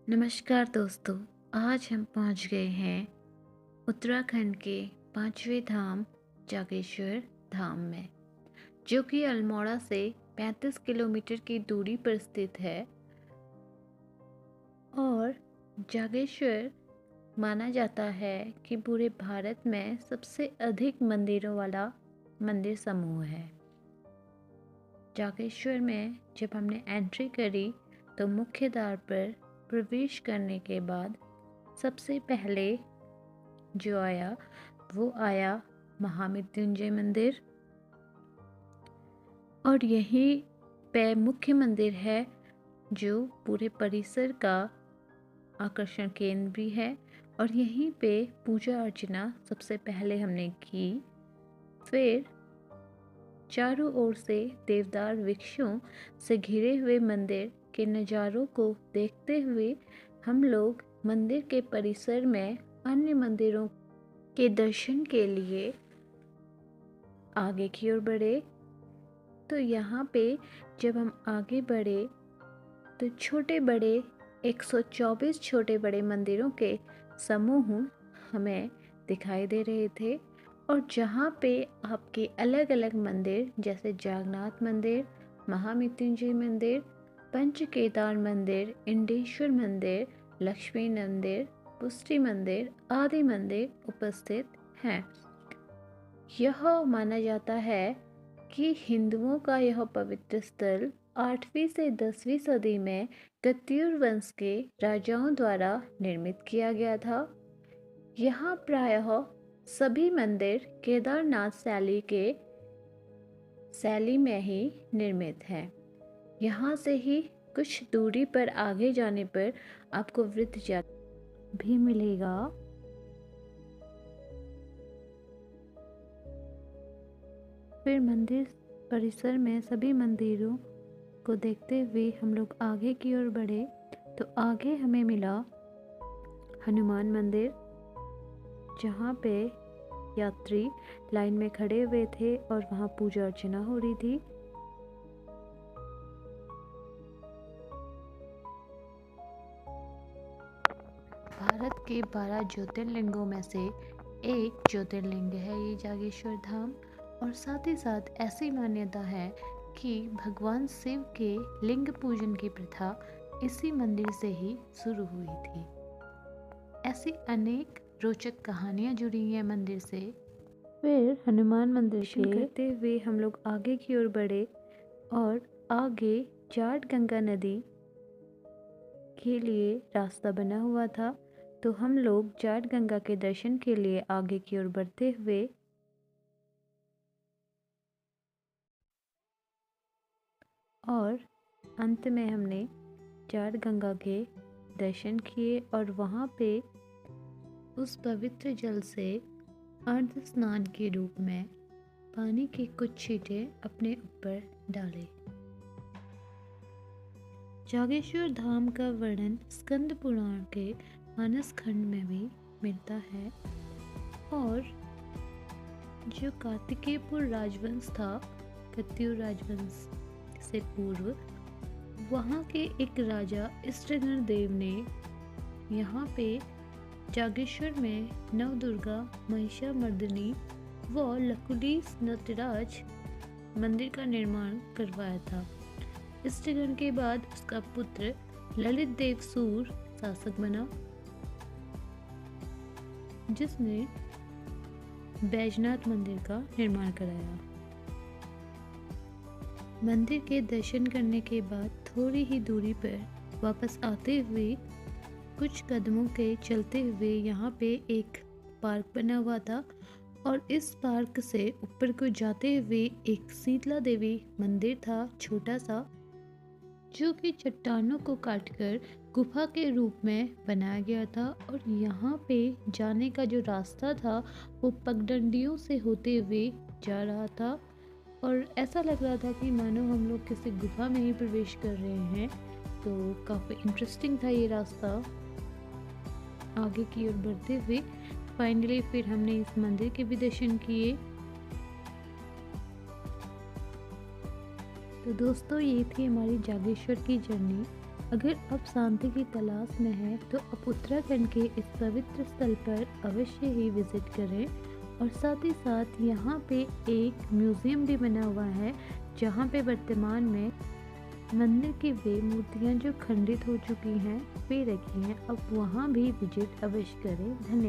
नमस्कार दोस्तों। आज हम पहुंच गए हैं उत्तराखंड के पांचवें धाम जागेश्वर धाम में, जो कि अल्मोड़ा से 35 किलोमीटर की दूरी पर स्थित है। और जागेश्वर माना जाता है कि पूरे भारत में सबसे अधिक मंदिरों वाला मंदिर समूह है। जागेश्वर में जब हमने एंट्री करी तो मुख्य द्वार पर प्रवेश करने के बाद सबसे पहले जो आया वो आया महामृत्युंजय मंदिर, और यही पे मुख्य मंदिर है जो पूरे परिसर का आकर्षण केंद्र भी है। और यहीं पे पूजा अर्चना सबसे पहले हमने की। फिर चारों ओर से देवदार वृक्षों से घिरे हुए मंदिर के नज़ारों को देखते हुए हम लोग मंदिर के परिसर में अन्य मंदिरों के दर्शन के लिए आगे की ओर बढ़े। तो यहाँ पे जब हम आगे बढ़े तो छोटे बड़े 124 छोटे बड़े मंदिरों के समूह हमें दिखाई दे रहे थे। और जहाँ पे आपके अलग अलग मंदिर जैसे जागन्नाथ मंदिर, महामृत्युंजय मंदिर, पंचकेदार मंदिर, इंडेश्वर मंदिर, लक्ष्मी मंदिर, पुष्टि मंदिर आदि मंदिर उपस्थित हैं। यह माना जाता है कि हिंदुओं का यह पवित्र स्थल 8वीं से 10वीं सदी में कत्यूर वंश के राजाओं द्वारा निर्मित किया गया था। यहाँ प्रायः सभी मंदिर केदारनाथ शैली में ही निर्मित हैं। यहाँ से ही कुछ दूरी पर आगे जाने पर आपको वृत्त जल भी मिलेगा। फिर मंदिर परिसर में सभी मंदिरों को देखते हुए हम लोग आगे की ओर बढ़े तो आगे हमें मिला हनुमान मंदिर, जहाँ पे यात्री लाइन में खड़े हुए थे और वहाँ पूजा अर्चना हो रही थी। भारत के 12 ज्योतिर्लिंगों में से एक ज्योतिर्लिंग है ये जागेश्वर धाम। और साथ ही साथ ऐसी मान्यता है कि भगवान शिव के लिंग पूजन की प्रथा इसी मंदिर से ही शुरू हुई थी। ऐसी अनेक रोचक कहानियां जुड़ी हैं मंदिर से। फिर हनुमान मंदिर दर्शन करते हुए हम लोग आगे की ओर बढ़े और आगे जाट गंगा नदी के लिए रास्ता बना हुआ था। तो हम लोग जाट गंगा के दर्शन के लिए आगे की ओर बढ़ते हुए और अंत में हमने जाट गंगा के दर्शन किए और वहाँ पे उस पवित्र जल से अर्ध स्नान के रूप में पानी की कुछ छींटे अपने ऊपर डाले। जागेश्वर धाम का वर्णन स्कंद पुराण के मानस खंड में भी मिलता है। और जो कार्तिकेयपुर राजवंश था, कत्यूर राजवंश से पूर्व, वहाँ के एक राजा इष्टगण देव ने यहाँ पे जागेश्वर में नवदुर्गा, महिषामर्दिनी व लकुलिश नटराज मंदिर का निर्माण करवाया था। इष्टगण के बाद उसका पुत्र ललित देव सूर शासक बना, जिसने बैजनाथ मंदिर का निर्माण कराया। मंदिर के दर्शन करने के बाद थोड़ी ही दूरी पर वापस आते हुए कुछ कदमों के चलते हुए यहाँ पे एक पार्क बना हुआ था। और इस पार्क से ऊपर को जाते हुए एक शीतला देवी मंदिर था, छोटा सा, जो कि चट्टानों को काटकर गुफा के रूप में बनाया गया था। और यहाँ पे जाने का जो रास्ता था वो पगडंडियों से होते हुए जा रहा था। और ऐसा लग रहा था कि मानो हम लोग किसी गुफा में ही प्रवेश कर रहे हैं। तो काफ़ी इंटरेस्टिंग था ये रास्ता। आगे की ओर बढ़ते हुए फाइनली फिर हमने इस मंदिर के भी दर्शन किए। तो दोस्तों, ये थी हमारी जागेश्वर की जर्नी। अगर आप शांति की तलाश में हैं तो आप उत्तराखंड के इस पवित्र स्थल पर अवश्य ही विजिट करें। और साथ ही साथ यहाँ पे एक म्यूज़ियम भी बना हुआ है जहाँ पे वर्तमान में मंदिर की वे मूर्तियाँ जो खंडित हो चुकी हैं वे रखी हैं। आप वहाँ भी विजिट अवश्य करें। धन्यवाद।